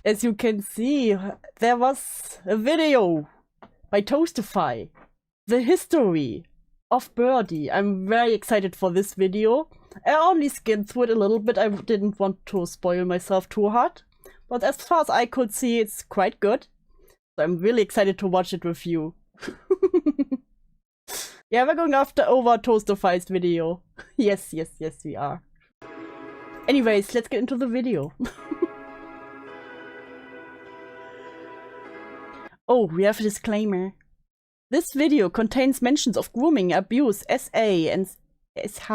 as you can see, there was a video by Toastify, the history of Birdie. I'm very excited for this video. I only skimmed through it a little bit. I didn't want to spoil myself too hard. But as far as I could see, it's quite good. So I'm really excited to watch it with you. Yeah, we're going over Toastify's video. Yes, we are. Anyways, let's get into the video. Oh, we have a disclaimer. This video contains mentions of grooming, abuse, SA, and SH.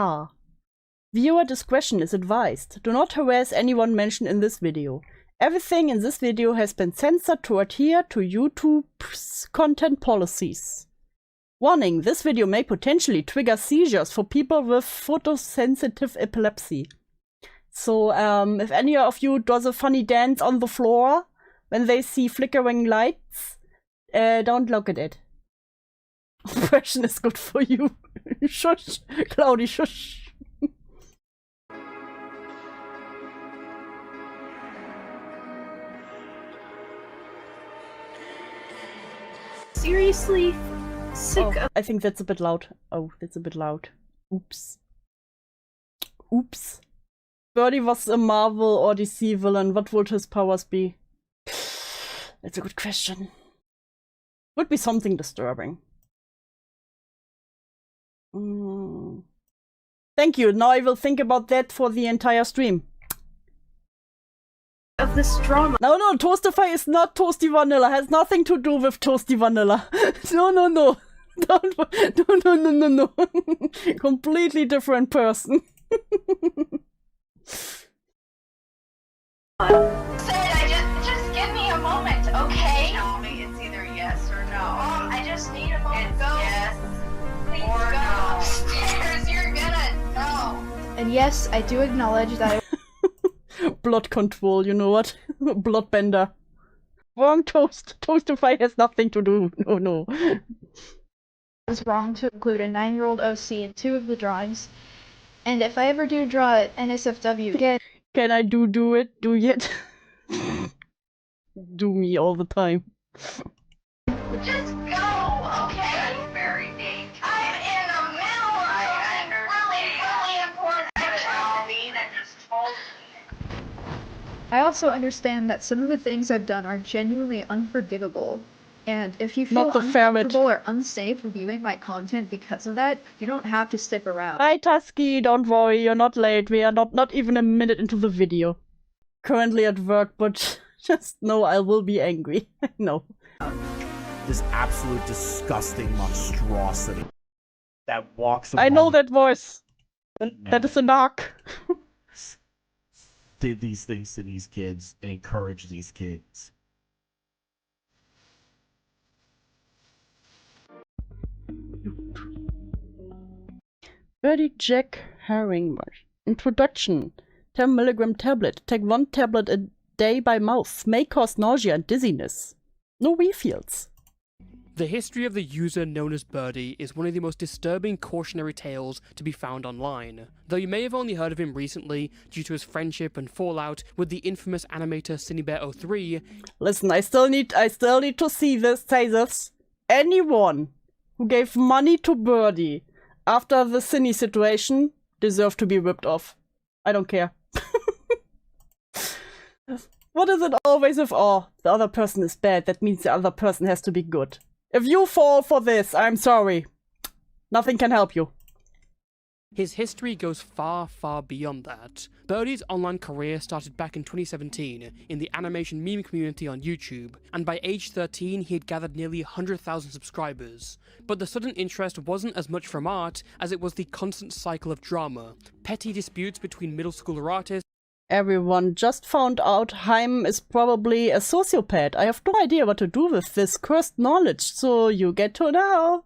Viewer discretion is advised. Do not harass anyone mentioned in this video. Everything in this video has been censored to adhere to YouTube's content policies. Warning, this video may potentially trigger seizures for people with photosensitive epilepsy. So, if any of you does a funny dance on the floor when they see flickering lights, don't look at it. Oppression is good for you. Shush, Cloudy, shush. Seriously? Sick of— I think that's a bit loud. Oh, that's a bit loud. Oops. Oops. Birdie was a Marvel or DC villain. What would his powers be? That's a good question. Would be something disturbing. Thank you. Now I will think about that for the entire stream. of this drama. No, Toastify is not Toasty Vanilla. Has nothing to do with Toasty Vanilla. No. Don't, no. Completely different person. Just give me a moment, okay? Tell me it's either yes or no. I just need a moment. Go. Yes. Please or go no. Upstairs, you're gonna know. And yes, I do acknowledge that Blood control, you know what? Bloodbender. Wrong toast. Toastify has nothing to do. No. it's wrong to include a 9-year-old OC in 2 of the drawings. And if I ever do draw NSFW again— Can I do it? Do it? Do me all the time. Just go, okay? That's very neat. I'm in the middle of really important activity that just told me. I also understand that some of the things I've done are genuinely unforgivable. And if you feel Not the ferret. uncomfortable or unsafe reviewing my content because of that, you don't have to stick around. Hi Tusky, don't worry, you're not late. We are not even a minute into the video. Currently at work, but just know I will be angry. No. This absolute disgusting monstrosity that walks I know among that voice. That is a knock. did these things to these kids and encourage these kids. Birdie Jack Herring. Introduction. 10 mg tablet. Take 1 tablet a day by mouth. May cause nausea and dizziness. No refills. The history of the user known as Birdie is one of the most disturbing cautionary tales to be found online. Though you may have only heard of him recently due to his friendship and fallout with the infamous animator Cinebear03. Listen, I still need to say this. Anyone who gave money to Birdie after the Cine situation deserve to be ripped off. I don't care. What is it always with, oh, the other person is bad, that means the other person has to be good. If you fall for this, I'm sorry. Nothing can help you. His history goes far, far beyond that. Birdie's online career started back in 2017 in the animation meme community on YouTube, and by age 13 he had gathered nearly 100,000 subscribers. But the sudden interest wasn't as much from art as it was the constant cycle of drama, petty disputes between middle schooler artists. Everyone just found out Haim is probably a sociopath. I have no idea what to do with this cursed knowledge, so you get to know.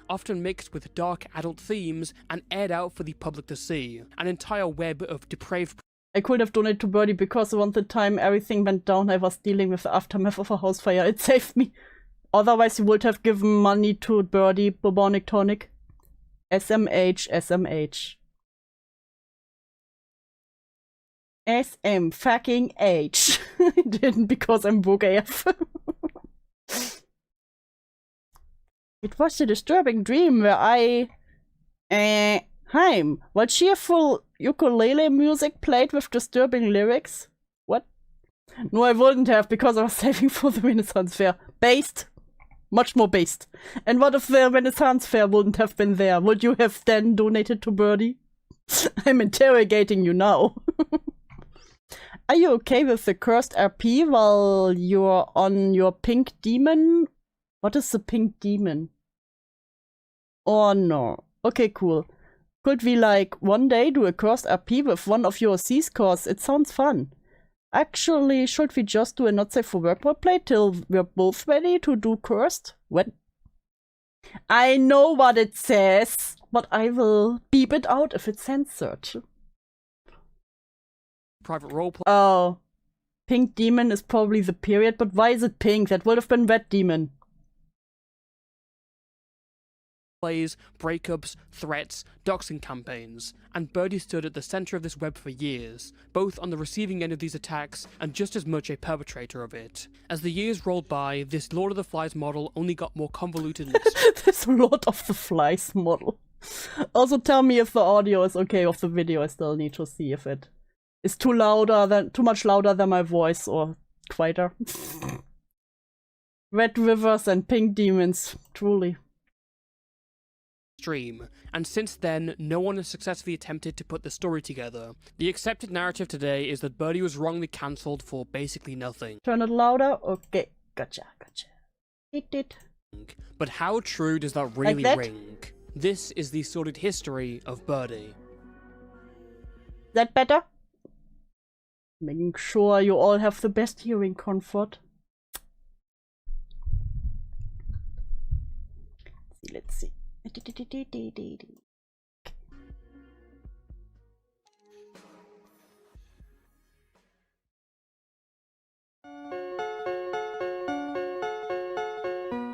Often mixed with dark adult themes and aired out for the public to see. An entire web of depraved— I could have donated to Birdie because around the time everything went down I was dealing with the aftermath of a house fire. It saved me. Otherwise you would have given money to Birdie, Bubonic Tonic. SMH. SM fucking H. I didn't because I'm woke AF. It was a disturbing dream where Heim. Was cheerful ukulele music played with disturbing lyrics? What? No, I wouldn't have because I was saving for the Renaissance Fair. Based. Much more based. And what if the Renaissance Fair wouldn't have been there? Would you have then donated to Birdie? I'm interrogating you now. Are you okay with the cursed RP while you're on your pink demon? What is the pink demon? Oh no. Okay, cool. Could we like one day do a cursed RP with one of your C scores? It sounds fun. Actually, should we just do a not safe for work roleplay till we're both ready to do cursed? What? I know what it says, but I will beep it out if it's censored. Private roleplay. Oh. Pink demon is probably the period, but why is it pink? That would have been red demon. Plays, breakups, threats, doxing campaigns, and Birdie stood at the centre of this web for years, both on the receiving end of these attacks and just as much a perpetrator of it. As the years rolled by, this Lord of the Flies model only got more convoluted and This Lord of the Flies model. Also tell me if the audio is okay of the video. I still need to see if it is too much louder than my voice or quieter. Red rivers and pink demons, truly. Stream, and since then, no one has successfully attempted to put the story together. The accepted narrative today is that Birdie was wrongly cancelled for basically nothing. Turn it louder? Okay, gotcha. It. But how true does that really ring? This is the sordid history of Birdie. That better? Making sure you all have the best hearing comfort. Let's see.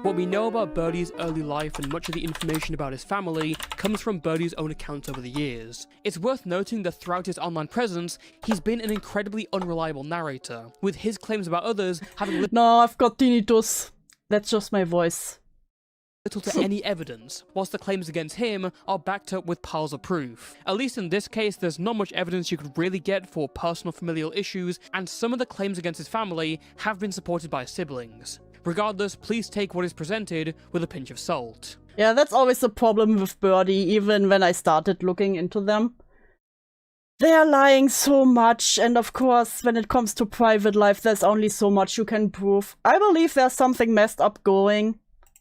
What we know about Birdie's early life and much of the information about his family comes from Birdie's own accounts over the years. It's worth noting that throughout his online presence, he's been an incredibly unreliable narrator, with his claims about others having No, I've got tinnitus. That's just my voice. little to any evidence, whilst the claims against him are backed up with piles of proof. At least in this case, there's not much evidence you could really get for personal familial issues, and some of the claims against his family have been supported by his siblings. Regardless, please take what is presented with a pinch of salt. Yeah, that's always the problem with Birdie, even when I started looking into them. They're lying so much, and of course, when it comes to private life, there's only so much you can prove. I believe there's something messed up going.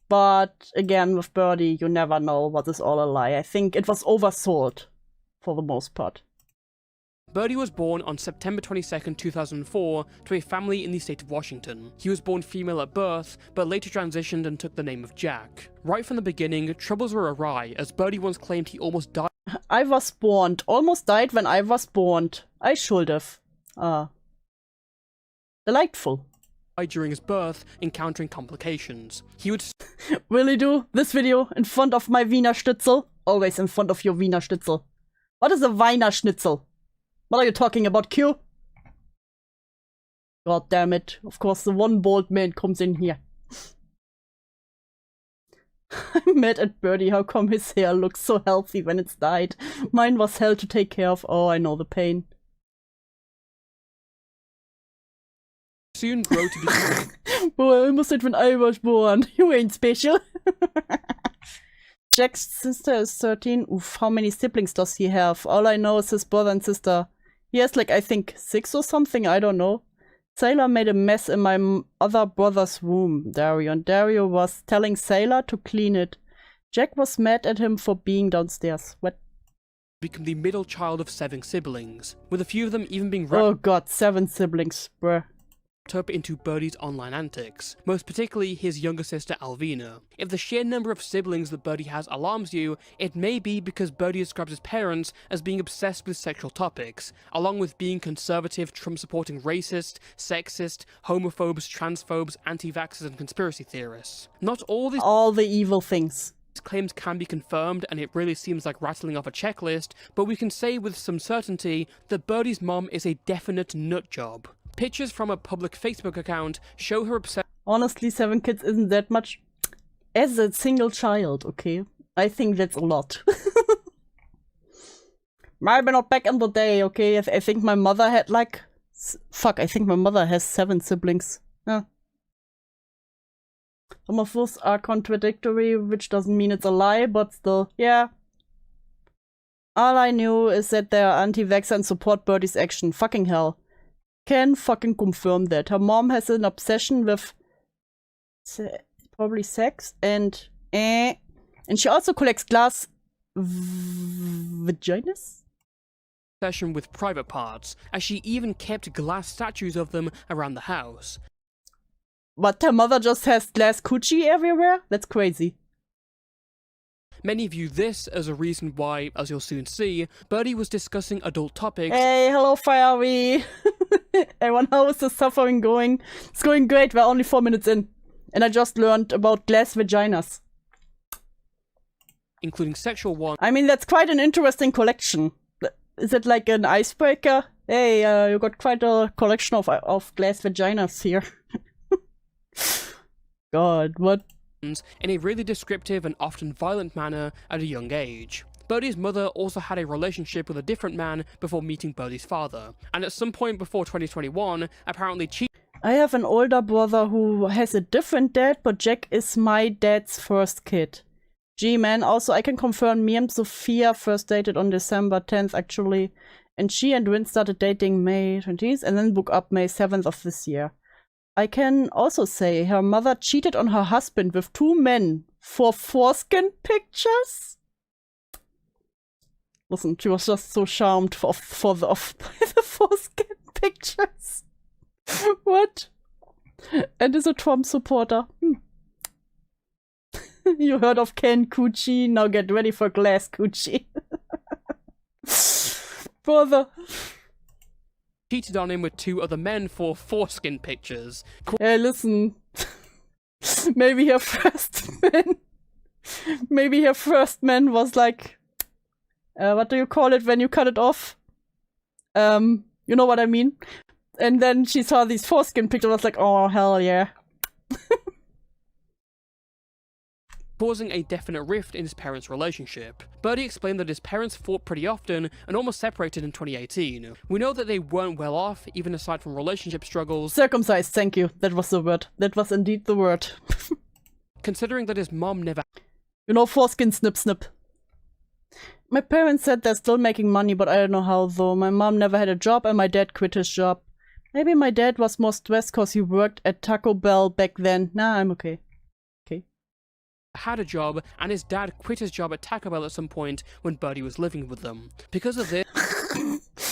But again, with Birdie, you never know what is all a lie. I think it was oversold, for the most part. Birdie was born on September 22nd, 2004, to a family in the state of Washington. He was born female at birth, but later transitioned and took the name of Jack. Right from the beginning, troubles were awry, as Birdie once claimed he almost died. I was born. Almost died when I was born. I should have. Delightful. During his birth, encountering complications. He would Really do this video in front of my Wiener Schnitzel? Always in front of your Wiener Schnitzel. What is a Wiener Schnitzel? What are you talking about, Q? God damn it. Of course the one bald man comes in here. I'm mad at Birdie. How come his hair looks so healthy when it's dyed? Mine was hell to take care of. Oh, I know the pain. soon grow to be... Boy, I almost said when I was born. You ain't special. Jack's sister is 13. Oof, how many siblings does he have? All I know is his brother and sister. He has like, I think, 6 or something, I don't know. Sailor made a mess in my other brother's room, Dario, and Dario was telling Sailor to clean it. Jack was mad at him for being downstairs. What? Become the middle child of 7 siblings, with a few of them even being Oh god, 7 siblings, bruh. up into Birdie's online antics, most particularly his younger sister Alvina. If the sheer number of siblings that Birdie has alarms you, it may be because Birdie describes his parents as being obsessed with sexual topics, along with being conservative, Trump-supporting racist, sexist, homophobes, transphobes, anti-vaxxers and conspiracy theorists. Not all these all the evil things. claims can be confirmed and it really seems like rattling off a checklist, but we can say with some certainty that Birdie's mom is a definite nutjob. Pictures from a public Facebook account show her obsession. Honestly, 7 kids isn't that much as a single child, okay? I think that's a lot. Maybe not back in the day, okay? I think my mother had like... Fuck, I think my mother has 7 siblings. Yeah. Some of those are contradictory, which doesn't mean it's a lie, but still, yeah. All I knew is that they're anti-vaxxer and support Birdie's action. Fucking hell. Can fucking confirm that. Her mom has an obsession with probably sex and she also collects glass vaginas? Obsession with private parts, as she even kept glass statues of them around the house. But her mother just has glass coochie everywhere? That's crazy. Many view this as a reason why, as you'll soon see, Birdie was discussing adult topics. Hey, hello Fiery! Everyone, how is the suffering going? It's going great, we're only 4 minutes in. And I just learned about glass vaginas. Including sexual ones. I mean, that's quite an interesting collection. Is it like an icebreaker? Hey, you got quite a collection of glass vaginas here. God, what? In a really descriptive and often violent manner at a young age. Birdie's mother also had a relationship with a different man before meeting Birdie's father, and at some point before 2021, apparently cheated. I have an older brother who has a different dad, but Jack is my dad's first kid. Gee man, also I can confirm me and Sophia first dated on December 10th actually, and she and Win started dating May 20th and then broke up May 7th of this year. I can also say her mother cheated on her husband with 2 men for foreskin pictures? Listen, she was just so charmed by the foreskin pictures. What? And is a Trump supporter. You heard of Ken Coochie, now get ready for glass Coochie. Brother. Cheated on him with 2 other men for foreskin pictures. Hey, listen. Maybe her first man was like, what do you call it when you cut it off? You know what I mean? And then she saw these foreskin pictures and was like, oh, hell yeah. Causing a definite rift in his parents' relationship. Birdie explained that his parents fought pretty often and almost separated in 2018. We know that they weren't well off, even aside from relationship struggles. Circumcised, thank you. That was the word. That was indeed the word. Considering that his mom never... You know, foreskin snip snip. My parents said they're still making money, but I don't know how though. My mom never had a job and my dad quit his job. Maybe my dad was more stressed cause he worked at Taco Bell back then. Nah, I'm okay. Had a job, and his dad quit his job at Taco Bell at some point when Birdie was living with them. Because of this...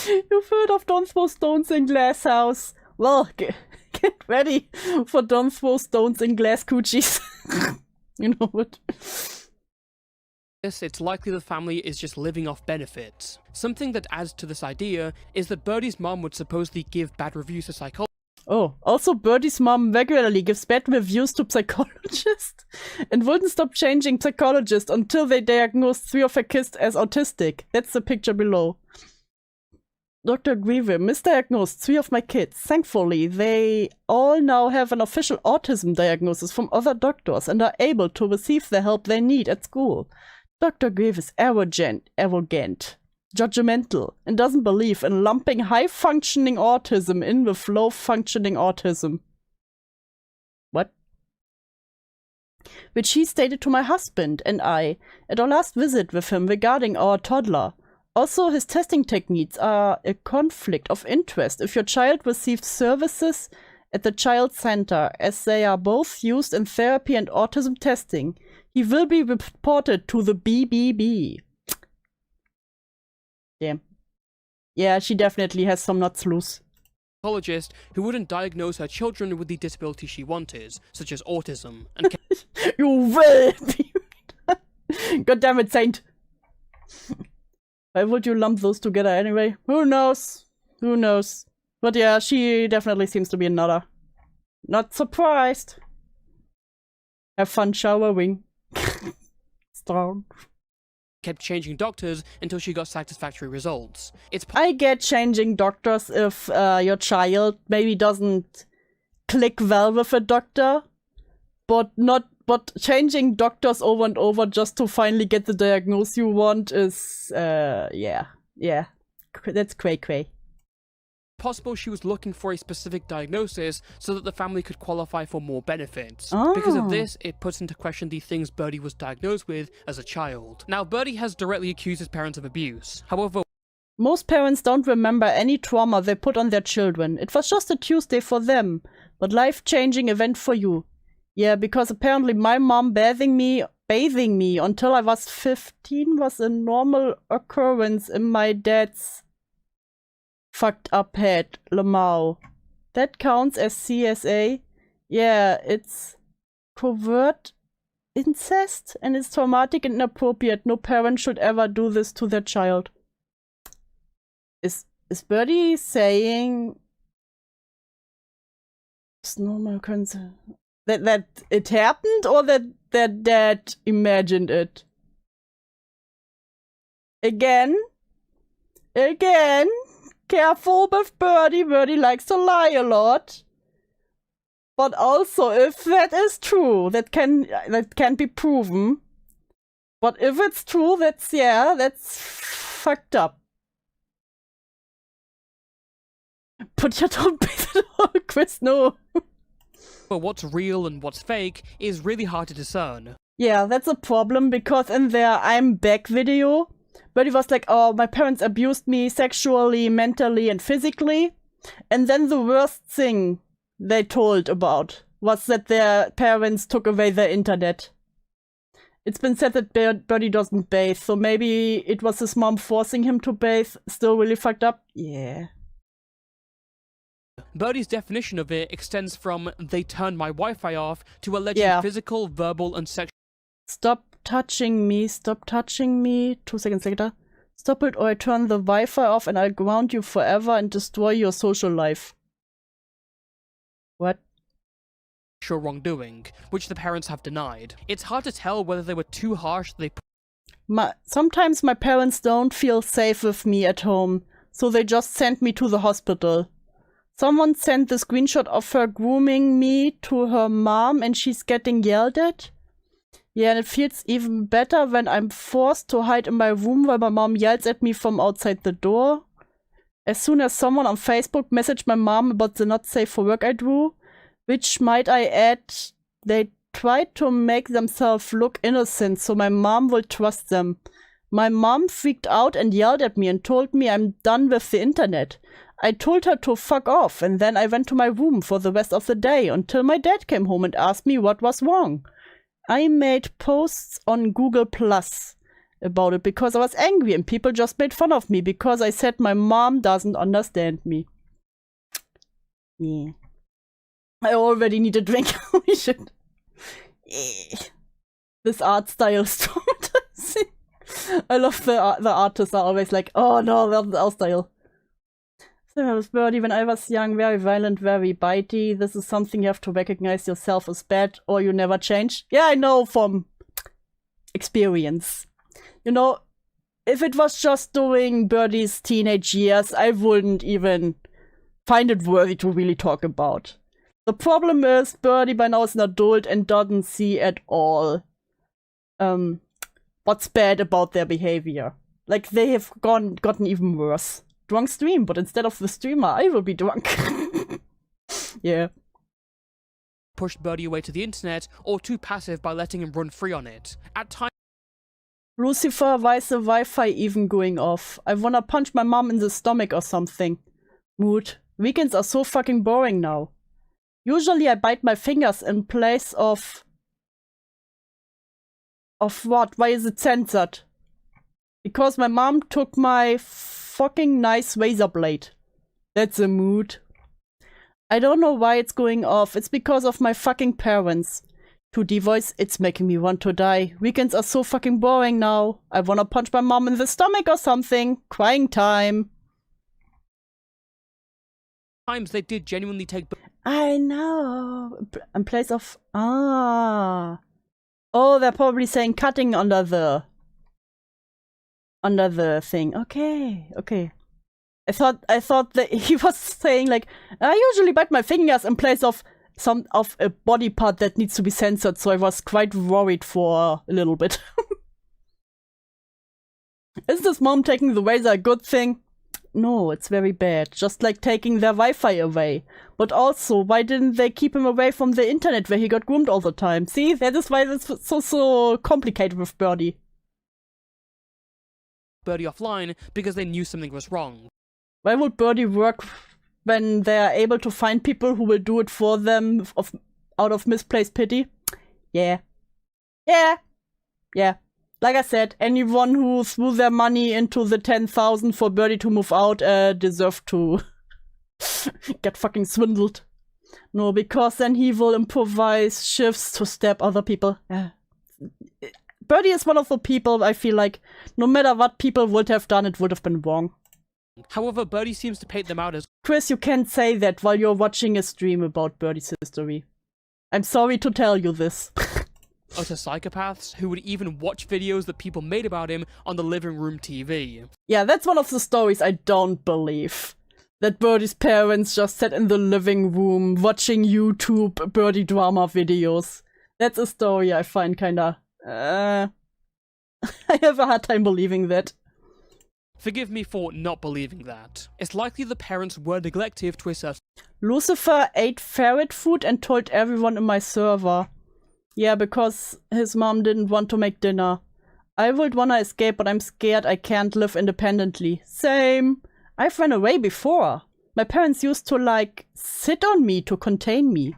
You've heard of Don't Throw Stones in Glass House. Well, get ready for Don't Throw Stones in Glass Coochies. You know what? It's likely the family is just living off benefits. Something that adds to this idea is that Birdie's mom would supposedly give bad reviews to psychologists. Oh, also Birdie's mom regularly gives bad reviews to psychologists and wouldn't stop changing psychologists until they diagnosed 3 of her kids as autistic. That's the picture below. Dr. Griever misdiagnosed 3 of my kids. Thankfully, they all now have an official autism diagnosis from other doctors and are able to receive the help they need at school. Dr. Griever is arrogant, judgmental, and doesn't believe in lumping high-functioning autism in with low-functioning autism. What? Which he stated to my husband and I at our last visit with him regarding our toddler. Also, his testing techniques are a conflict of interest if your child receives services at the child center, as they are both used in therapy and autism testing. He will be reported to the BBB. Damn. Yeah, she definitely has some nuts loose. Psychologist who wouldn't diagnose her children with the disability she wanted, such as autism, and You will be. God damn it, Saint. Why would you lump those together anyway? Who knows? Who knows? But yeah, she definitely seems to be a nutter. Not surprised. Have fun showering. down. Kept changing doctors until she got satisfactory results. I get changing doctors if your child maybe doesn't click well with a doctor, but changing doctors over and over just to finally get the diagnosis you want is yeah, that's cray. Possible she was looking for a specific diagnosis so that the family could qualify for more benefits. Oh. Because of this, it puts into question the things Birdie was diagnosed with as a child. Now, Birdie has directly accused his parents of abuse. However, most parents don't remember any trauma they put on their children. It was just a Tuesday for them, but life-changing event for you. Yeah, because apparently my mom bathing me until I was 15 was a normal occurrence in my dad's fucked up head, Lamau. That counts as CSA? Yeah, it's covert incest and it's traumatic and inappropriate. No parent should ever do this to their child. Is Birdie saying it's normal concern? That it happened or that dad imagined it? Again, careful with Birdie. Birdie likes to lie a lot. But also, if that is true, that can be proven. But if it's true, that's fucked up. But you don't pay that all, Chris, no. but what's real and what's fake is really hard to discern. Yeah, that's a problem, because in their I'm back video, Birdie was like, oh, my parents abused me sexually, mentally, and physically. And then the worst thing they told about was that their parents took away their internet. It's been said that Birdie doesn't bathe, so maybe it was his mom forcing him to bathe. Still really fucked up? Yeah. Birdie's definition of it extends from "they turned my Wi-Fi off" to alleged physical, verbal, and sexual. Stop touching me, 2 seconds later. Stop it or I turn the Wi-Fi off and I'll ground you forever and destroy your social life. What? Wrongdoing, which the parents have denied. It's hard to tell whether they were too harsh. Sometimes my parents don't feel safe with me at home, so they just send me to the hospital. Someone sent the screenshot of her grooming me to her mom and she's getting yelled at. Yeah, and it feels even better when I'm forced to hide in my room while my mom yells at me from outside the door. As soon as someone on Facebook messaged my mom about the not safe for work I drew, which might I add, they tried to make themselves look innocent so my mom will trust them. My mom freaked out and yelled at me and told me I'm done with the internet. I told her to fuck off and then I went to my room for the rest of the day until my dad came home and asked me what was wrong. I made posts on Google Plus about it because I was angry and people just made fun of me because I said my mom doesn't understand me. Yeah. I already need a drink. We should. This art style is traumatizing. I love the artists are always like, oh no, that's the art style. So I was Birdie when I was young, very violent, very bitey. This is something you have to recognize yourself as bad or you never change. Yeah, I know from experience. You know, if it was just during Birdie's teenage years, I wouldn't even find it worthy to really talk about. The problem is Birdie by now is an adult and doesn't see at all what's bad about their behavior. Like, they have gotten even worse. Drunk stream, but instead of the streamer, I will be drunk. Yeah. Pushed Birdie away to the internet, or too passive by letting him run free on it. At times, Lucifer, why is the Wi-Fi even going off? I wanna punch my mom in the stomach or something. Mood. Weekends are so fucking boring now. Usually I bite my fingers in place of what? Why is it censored? Because my mom took my fucking nice razor blade. That's a mood. I don't know why it's going off. It's because of my fucking parents. 2D voice, it's making me want to die. Weekends are so fucking boring now. I wanna punch my mom in the stomach or something. Crying time. times they did genuinely take. I know. In place of Oh, they're probably saying cutting under the thing. Okay, okay. I thought that he was saying like, I usually bite my fingers in place of a body part that needs to be censored, so I was quite worried for a little bit. Is this mom taking the razor a good thing? No, it's very bad. Just like taking their Wi-Fi away. But also, why didn't they keep him away from the internet where he got groomed all the time? See, that is why it's so complicated with Birdie. Birdie offline because they knew something was wrong. Why would Birdie work when they are able to find people who will do it for them out of misplaced pity? Yeah. Yeah. Yeah. Like I said, anyone who threw their money into the 10,000 for Birdie to move out deserved to get fucking swindled. No, because then he will improvise shifts to stab other people. Birdie is one of the people I feel like no matter what people would have done, it would have been wrong. However, Birdie seems to paint them out as Chris, you can't say that while you're watching a stream about Birdie's history. I'm sorry to tell you this. utter psychopaths who would even watch videos that people made about him on the living room TV. Yeah, that's one of the stories I don't believe. That Birdie's parents just sat in the living room watching YouTube Birdie drama videos. That's a story I find kinda... I have a hard time believing that. Forgive me for not believing that. It's likely the parents were neglective to a certain... Lucifer ate ferret food and told everyone in my server. Yeah, because his mom didn't want to make dinner. I would wanna escape, but I'm scared I can't live independently. Same. I've run away before. My parents used to, like, sit on me to contain me.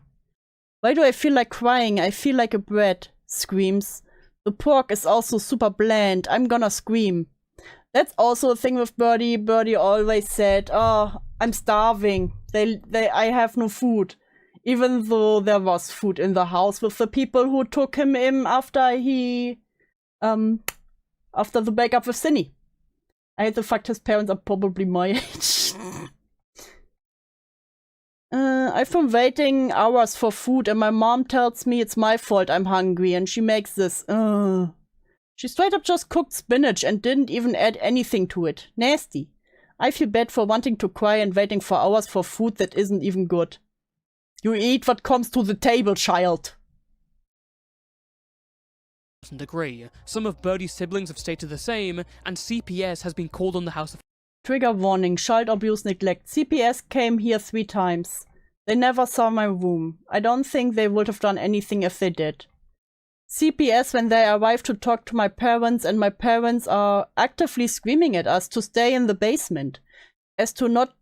Why do I feel like crying? I feel like a brat. Screams. The pork is also super bland. I'm gonna scream. That's also a thing with Birdie. Birdie always said, oh, I'm starving. I have no food. Even though there was food in the house with the people who took him in after he, after the breakup with Cindy. I hate the fact his parents are probably my age. I've been waiting hours for food and my mom tells me it's my fault I'm hungry and she makes this. She straight up just cooked spinach and didn't even add anything to it. Nasty. I feel bad for wanting to cry and waiting for hours for food that isn't even good. You eat what comes to the table, child. Degree. Some of Birdie's siblings have stated the same, and CPS has been called on the house of... Trigger warning, child abuse neglect. CPS came here 3 times. They never saw my room. I don't think they would have done anything if they did. CPS when they arrived to talk to my parents, and my parents are actively screaming at us to stay in the basement. As to not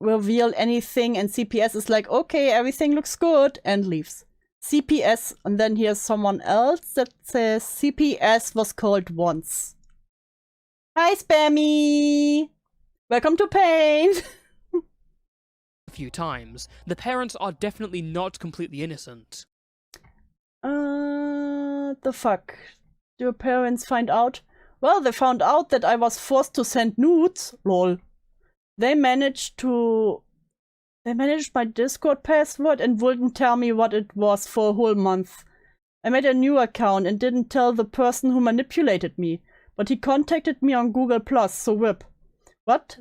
reveal anything, and CPS is like, okay, everything looks good, and leaves. CPS, and then here's someone else that says CPS was called once. Hi, Spammy! Welcome to Pain! a few times. The parents are definitely not completely innocent. The fuck? Do your parents find out? Well, they found out that I was forced to send nudes. Lol. They managed my Discord password and wouldn't tell me what it was for a whole month. I made a new account and didn't tell the person who manipulated me, but he contacted me on Google+, so whip. What?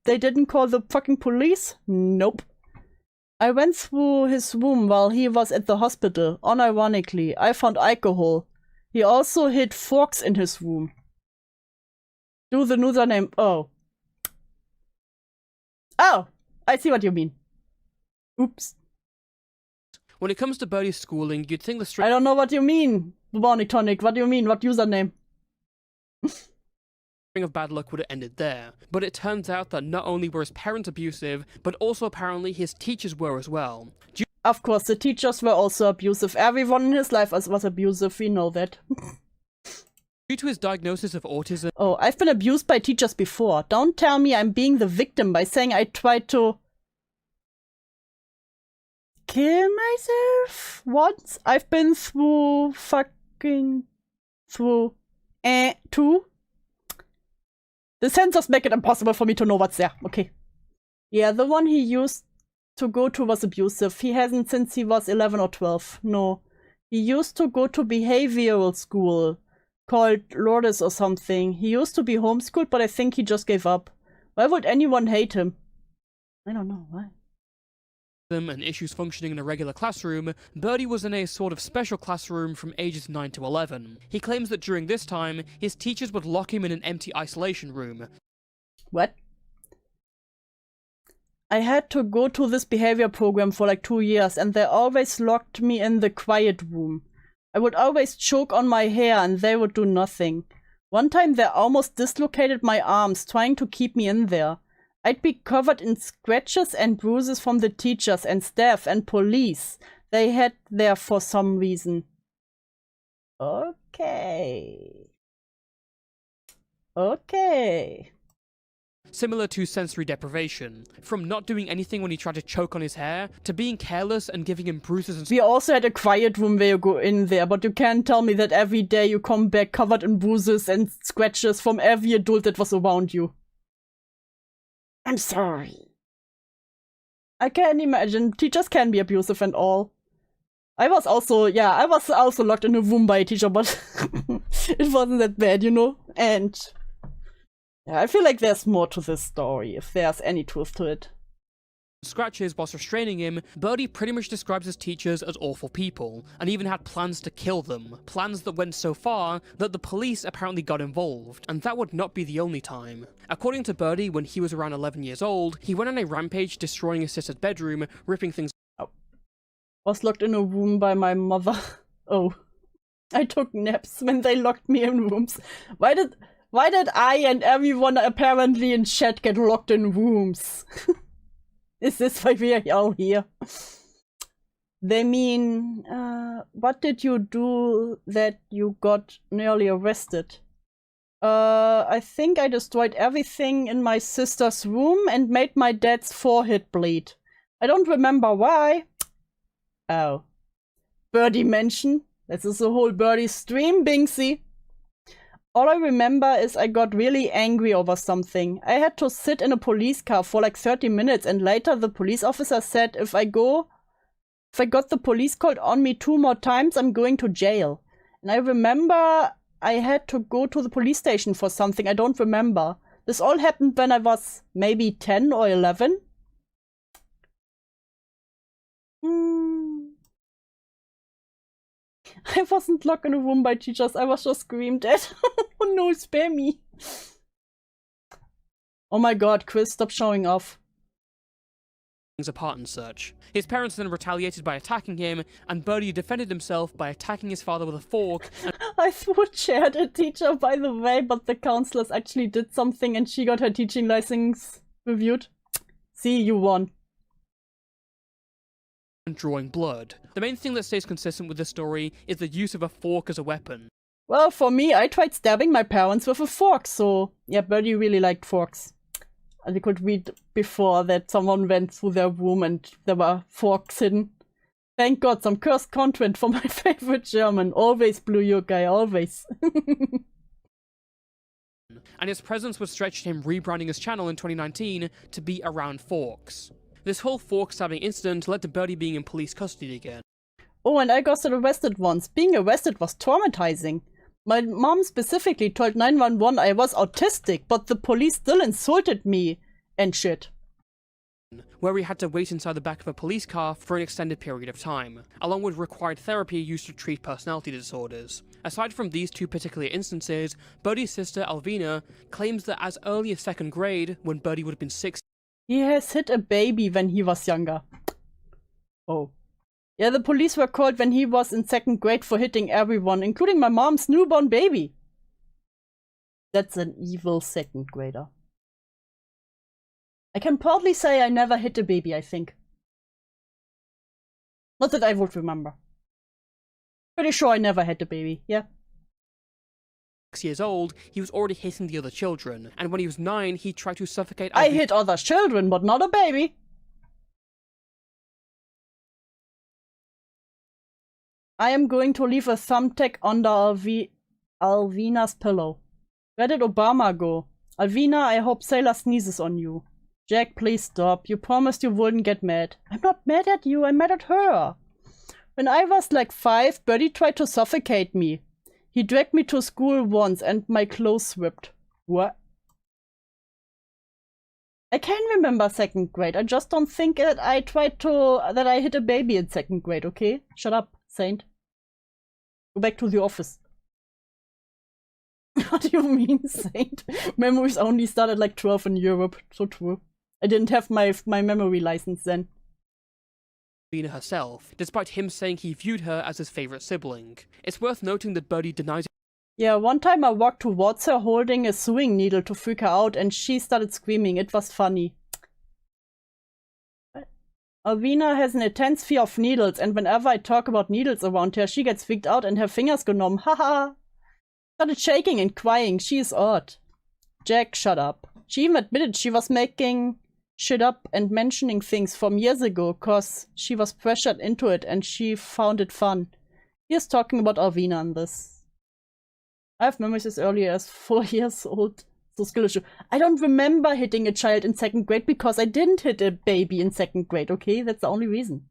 They didn't call the fucking police? Nope. I went through his room while he was at the hospital. Unironically, I found alcohol. He also hid forks in his room. Do the username. Oh. Oh! I see what you mean. Oops. When it comes to Birdie's schooling, you'd think the string I don't know what you mean, Bubonic Tonic. What do you mean? What username? of bad luck would have ended there. But it turns out that not only were his parents abusive, but also apparently his teachers were as well. Of course, the teachers were also abusive. Everyone in his life was abusive, we know that. Due to his diagnosis of autism... Oh, I've been abused by teachers before. Don't tell me I'm being the victim by saying I tried to... kill myself? Once? I've been through fucking... through... 2? The sensors make it impossible for me to know what's there. Okay. Yeah, the one he used to go to was abusive. He hasn't since he was 11 or 12. No. He used to go to behavioral school called Lourdes or something. He used to be homeschooled, but I think he just gave up. Why would anyone hate him? I don't know, why? And issues functioning in a regular classroom, Birdie was in a sort of special classroom from ages 9 to 11. He claims that during this time, his teachers would lock him in an empty isolation room. What? I had to go to this behavior program for like 2 years, and they always locked me in the quiet room. I would always choke on my hair and they would do nothing. One time they almost dislocated my arms trying to keep me in there. I'd be covered in scratches and bruises from the teachers and staff and police they had there for some reason. Okay. Okay. Similar to sensory deprivation, from not doing anything when he tried to choke on his hair, to being careless and giving him bruises and We also had a quiet room where you go in there, but you can't tell me that every day you come back covered in bruises and scratches from every adult that was around you. I'm sorry. I can't imagine. Teachers can be abusive and all. I was also locked in a room by a teacher, but it wasn't that bad, you know? And yeah, I feel like there's more to this story, if there's any truth to it. scratches whilst restraining him, Birdie pretty much describes his teachers as awful people, and even had plans to kill them. Plans that went so far that the police apparently got involved, and that would not be the only time. According to Birdie, when he was around 11 years old, he went on a rampage destroying his sister's bedroom, ripping things out. Was locked in a room by my mother. Oh. I took naps when they locked me in rooms. Why did I and everyone apparently in chat get locked in rooms? Is this why we are all here? They mean, what did you do that you got nearly arrested? I think I destroyed everything in my sister's room and made my dad's forehead bleed. I don't remember why. Oh. Birdie mention. This is a whole Birdie stream, Binksy. All I remember is I got really angry over something. I had to sit in a police car for like 30 minutes, and later the police officer said if I got the police called on me 2 more times, I'm going to jail. And I remember I had to go to the police station for something. I don't remember. This all happened when I was maybe 10 or 11. I wasn't locked in a room by teachers, I was just screamed at. Oh no, spare me. Oh my god, Chris, stop showing off. Apart and such. His parents then retaliated by attacking him, and Birdie defended himself by attacking his father with a fork. I threw a chair at a teacher, by the way, but the counselors actually did something and she got her teaching license reviewed. See, you won. And drawing blood. The main thing that stays consistent with this story is the use of a fork as a weapon. Well, for me, I tried stabbing my parents with a fork, so yeah, Birdie really liked forks. And you could read before that someone went through their room and there were forks hidden. Thank God, some cursed content for my favorite German. Always blue your guy, always. And his presence would stretch to him rebranding his channel in 2019 to be around forks. This whole fork stabbing incident led to Birdie being in police custody again. Oh, and I got arrested once. Being arrested was traumatizing. My mom specifically told 911 I was autistic, but the police still insulted me and shit. Where he had to wait inside the back of a police car for an extended period of time, along with required therapy used to treat personality disorders. Aside from these 2 particular instances, Birdie's sister Alvina claims that as early as 2nd grade, when Birdie would have been 6, he has hit a baby when he was younger. Oh. Yeah, the police were called when he was in 2nd grade for hitting everyone, including my mom's newborn baby. That's an evil 2nd grader. I can proudly say I never hit a baby, I think. Not that I would remember. Pretty sure I never hit a baby, yeah. 6 years old, he was already hitting the other children, and when he was 9, he tried to suffocate I hit other children, but not a baby. I am going to leave a thumbtack under Alvina's pillow. Where did Obama go? Alvina, I hope Sailor sneezes on you. Jack, please stop. You promised you wouldn't get mad. I'm not mad at you, I'm mad at her. When I was like 5, Birdie tried to suffocate me. He dragged me to school once and my clothes ripped. What? I can remember 2nd grade. I just don't think that I hit a baby in 2nd grade, okay? Shut up, Saint. Go back to the office. What do you mean, Saint? Memories only started like 12 in Europe. So true. I didn't have my memory license then. Alvina herself, despite him saying he viewed her as his favourite sibling. It's worth noting that Birdie denies. Yeah, one time I walked towards her holding a sewing needle to freak her out and she started screaming. It was funny. Alvina has an intense fear of needles and whenever I talk about needles around her, she gets freaked out and her fingers go numb. Haha. Started shaking and crying. She is odd. Jack, shut up. She even admitted she was making shit up and mentioning things from years ago cause she was pressured into it and she found it fun. He is talking about Alvina in this. I have memories as early as 4 years old. So skill issue. I don't remember hitting a child in 2nd grade because I didn't hit a baby in 2nd grade, okay? That's the only reason.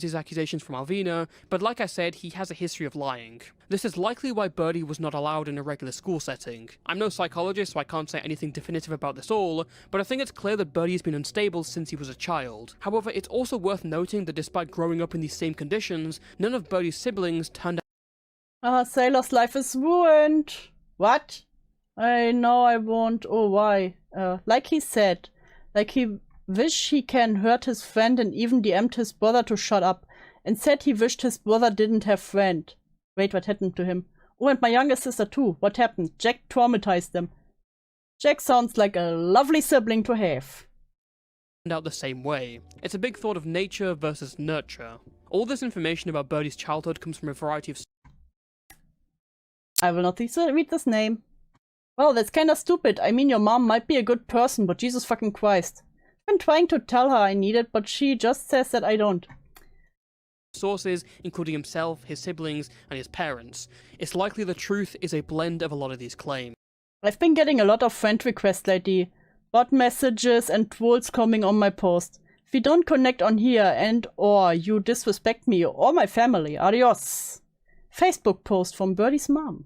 His accusations from Alvina, but like I said, he has a history of lying. This is likely why Birdie was not allowed in a regular school setting. I'm no psychologist, so I can't say anything definitive about this all, but I think it's clear that Birdie has been unstable since he was a child. However, it's also worth noting that despite growing up in these same conditions, none of Birdie's siblings turned out. Sailor's life is ruined. What? I know I won't. Oh, why? Like he said, like he wish he can hurt his friend and even DM'd his brother to shut up and said he wished his brother didn't have friend. Wait, what happened to him? Oh, and my younger sister too. What happened? Jack traumatized them. Jack sounds like a lovely sibling to have. Out the same way. It's a big thought of nature versus nurture. All this information about Birdie's childhood comes from a variety of. I will not read this name. Well, that's kinda stupid. I mean, your mom might be a good person, but Jesus fucking Christ. I've been trying to tell her I need it, but she just says that I don't. Sources, including himself, his siblings, and his parents. It's likely the truth is a blend of a lot of these claims. I've been getting a lot of friend requests lately. Bot messages and trolls coming on my post. If you don't connect on here and or you disrespect me or my family, adios. Facebook post from Birdie's mom.